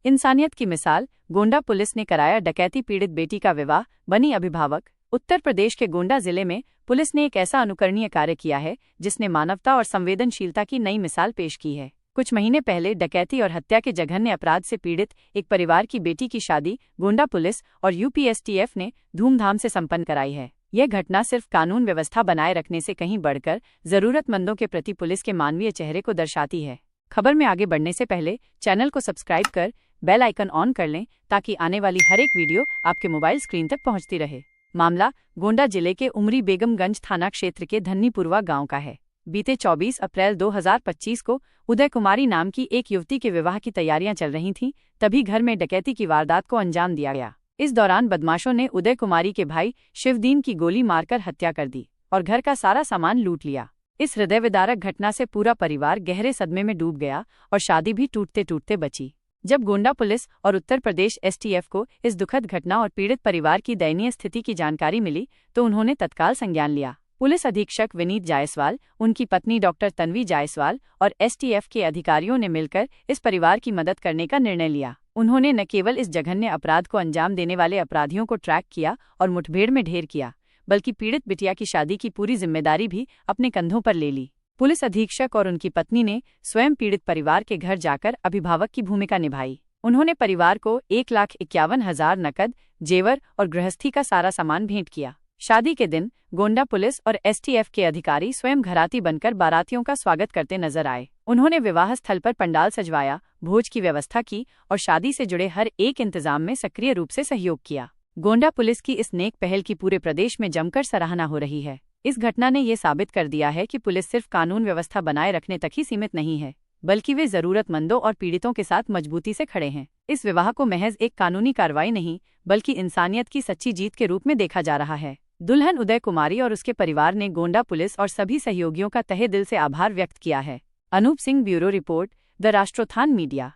इंसानियत की मिसाल, गोंडा पुलिस ने कराया डकैती पीड़ित बेटी का विवाह, बनी अभिभावक। उत्तर प्रदेश के गोंडा जिले में पुलिस ने एक ऐसा अनुकरणीय कार्य किया है जिसने मानवता और संवेदनशीलता की नई मिसाल पेश की है। कुछ महीने पहले डकैती और हत्या के जघन्य अपराध से पीड़ित एक परिवार की बेटी की शादी गोंडा पुलिस और यूपीएसटीएफ ने धूमधाम से संपन्न कराई है। यह घटना सिर्फ कानून व्यवस्था बनाए रखने से कहीं बढ़कर जरूरतमंदों के प्रति पुलिस के मानवीय चेहरे को दर्शाती है। खबर में आगे बढ़ने से पहले चैनल को सब्सक्राइब कर बेल आइकन ऑन कर लें ताकि आने वाली हर एक वीडियो आपके मोबाइल स्क्रीन तक पहुंचती रहे। मामला गोंडा जिले के उमरी बेगमगंज थाना क्षेत्र के धन्नीपुरवा गांव का है। बीते 24 अप्रैल 2025 को उदय कुमारी नाम की एक युवती के विवाह की तैयारियां चल रही थीं, तभी घर में डकैती की वारदात को अंजाम दिया गया। इस दौरान बदमाशों ने उदय कुमारी के भाई शिवदीन की गोली मारकर हत्या कर दी और घर का सारा सामान लूट लिया। इस हृदय विदारक घटना से पूरा परिवार गहरे सदमे में डूब गया और शादी भी टूटते टूटते बची। जब गोंडा पुलिस और उत्तर प्रदेश एसटीएफ को इस दुखद घटना और पीड़ित परिवार की दयनीय स्थिति की जानकारी मिली तो उन्होंने तत्काल संज्ञान लिया। पुलिस अधीक्षक विनीत जायसवाल, उनकी पत्नी डॉक्टर तन्वी जायसवाल और एसटीएफ के अधिकारियों ने मिलकर इस परिवार की मदद करने का निर्णय लिया। उन्होंने न केवल इस जघन्य अपराध को अंजाम देने वाले अपराधियों को ट्रैक किया और मुठभेड़ में ढेर किया, बल्कि पीड़ित बिटिया की शादी की पूरी जिम्मेदारी भी अपने कंधों पर ले ली। पुलिस अधीक्षक और उनकी पत्नी ने स्वयं पीड़ित परिवार के घर जाकर अभिभावक की भूमिका निभाई। उन्होंने परिवार को 1,51,000 नकद, जेवर और गृहस्थी का सारा सामान भेंट किया। शादी के दिन गोंडा पुलिस और एसटीएफ के अधिकारी स्वयं घराती बनकर बारातियों का स्वागत करते नजर आए। उन्होंने विवाह स्थल पर पंडाल सजवाया, भोज की व्यवस्था की और शादी से जुड़े हर एक इंतजाम में सक्रिय रूप से सहयोग किया। गोंडा पुलिस की इस नेक पहल की पूरे प्रदेश में जमकर सराहना हो रही है। इस घटना ने ये साबित कर दिया है कि पुलिस सिर्फ कानून व्यवस्था बनाए रखने तक ही सीमित नहीं है, बल्कि वे जरूरतमंदों और पीड़ितों के साथ मजबूती से खड़े हैं। इस विवाह को महज एक कानूनी कार्रवाई नहीं, बल्कि इंसानियत की सच्ची जीत के रूप में देखा जा रहा है। दुल्हन उदय कुमारी और उसके परिवार ने गोंडा पुलिस और सभी सहयोगियों का तहे दिल से आभार व्यक्त किया है। Anoop Singh, bureau report, the Rashtrotthan media.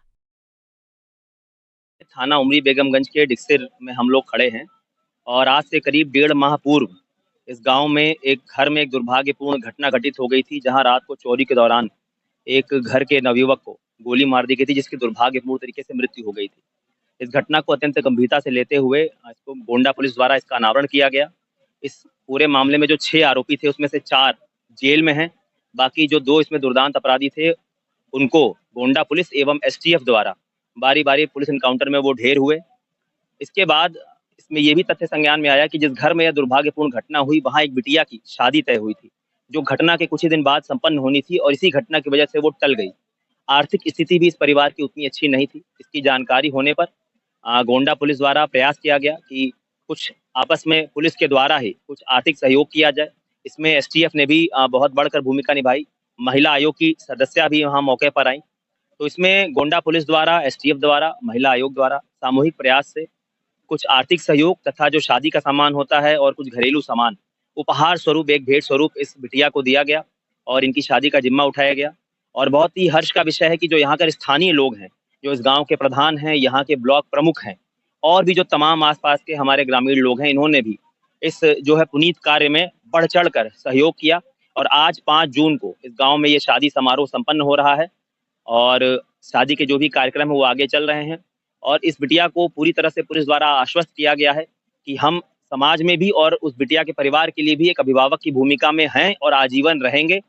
थाना उमरी बेगमगंज के डिक्सिर में हम लोग खड़े हैं और आज से करीब 1.5 माह पूर्व इस गांव में एक घर में एक दुर्भाग्यपूर्ण घटना घटित हो गई थी, जहां रात को चोरी के दौरान एक घर के नवयुवक को गोली मार दी गई थी, जिसकी दुर्भाग्यपूर्ण तरीके से मृत्यु हो गई थी। इस घटना को अत्यंत गंभीरता से लेते हुए इसको गोंडा पुलिस द्वारा इसका अनावरण किया गया। इस पूरे मामले में जो 6 आरोपी थे उसमें से 4 जेल में हैं, बाकी जो 2 इसमें दुर्दांत अपराधी थे उनको गोंडा पुलिस एवं एसटीएफ द्वारा बारी बारी पुलिस एनकाउंटर में वो ढेर हुए। इसके बाद इसमें ये भी तथ्य संज्ञान में आया कि जिस घर में यह दुर्भाग्यपूर्ण घटना हुई वहां एक बिटिया की शादी तय हुई थी, जो घटना के कुछ ही दिन बाद संपन्न होनी थी और इसी घटना की वजह से वो टल गई। आर्थिक स्थिति भी इस परिवार की उतनी अच्छी नहीं थी। इसकी जानकारी होने पर गोंडा पुलिस द्वारा प्रयास किया गया कि कुछ आपस में पुलिस के द्वारा ही कुछ आर्थिक सहयोग किया जाए। इसमें एसटीएफ ने भी बहुत बढ़कर भूमिका निभाई। महिला आयोग की सदस्या भी वहाँ मौके पर आई। तो इसमें गोंडा पुलिस द्वारा, एसटीएफ द्वारा, महिला आयोग द्वारा सामूहिक प्रयास से कुछ आर्थिक सहयोग तथा जो शादी का सामान होता है और कुछ घरेलू सामान उपहार स्वरूप, एक भेंट स्वरूप इस बिटिया को दिया गया और इनकी शादी का जिम्मा उठाया गया। और बहुत ही हर्ष का विषय है कि जो यहाँ के स्थानीय लोग हैं, जो इस गांव के प्रधान हैं, यहाँ के ब्लॉक प्रमुख हैं और भी जो तमाम आसपास के हमारे ग्रामीण लोग हैं, इन्होंने भी इस जो है पुनीत कार्य में बढ़ चढ़ कर सहयोग किया। और आज 5 जून को इस गाँव में ये शादी समारोह संपन्न हो रहा है और शादी के जो भी कार्यक्रम है वो आगे चल रहे हैं। और इस बिटिया को पूरी तरह से पुलिस द्वारा आश्वस्त किया गया है कि हम समाज में भी और उस बिटिया के परिवार के लिए भी एक अभिभावक की भूमिका में हैं और आजीवन रहेंगे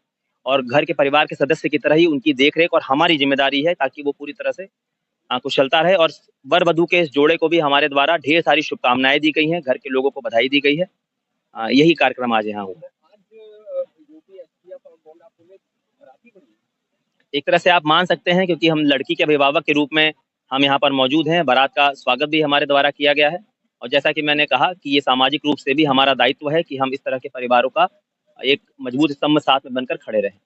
और घर के परिवार के सदस्य की तरह ही उनकी देखरेख और हमारी जिम्मेदारी है ताकि वो पूरी तरह से कुशलता रहे। और वर वधू के इस जोड़े को भी हमारे द्वारा ढेर सारी शुभकामनाएं दी गई हैं, घर के लोगों को बधाई दी गई है। यही कार्यक्रम आज यहाँ हुआ। एक तरह से आप मान सकते हैं, क्योंकि हम लड़की के अभिभावक के रूप में हम यहाँ पर मौजूद हैं। बारात का स्वागत भी हमारे द्वारा किया गया है और जैसा कि मैंने कहा कि ये सामाजिक रूप से भी हमारा दायित्व है कि हम इस तरह के परिवारों का एक मजबूत स्तंभ साथ में बनकर खड़े रहें।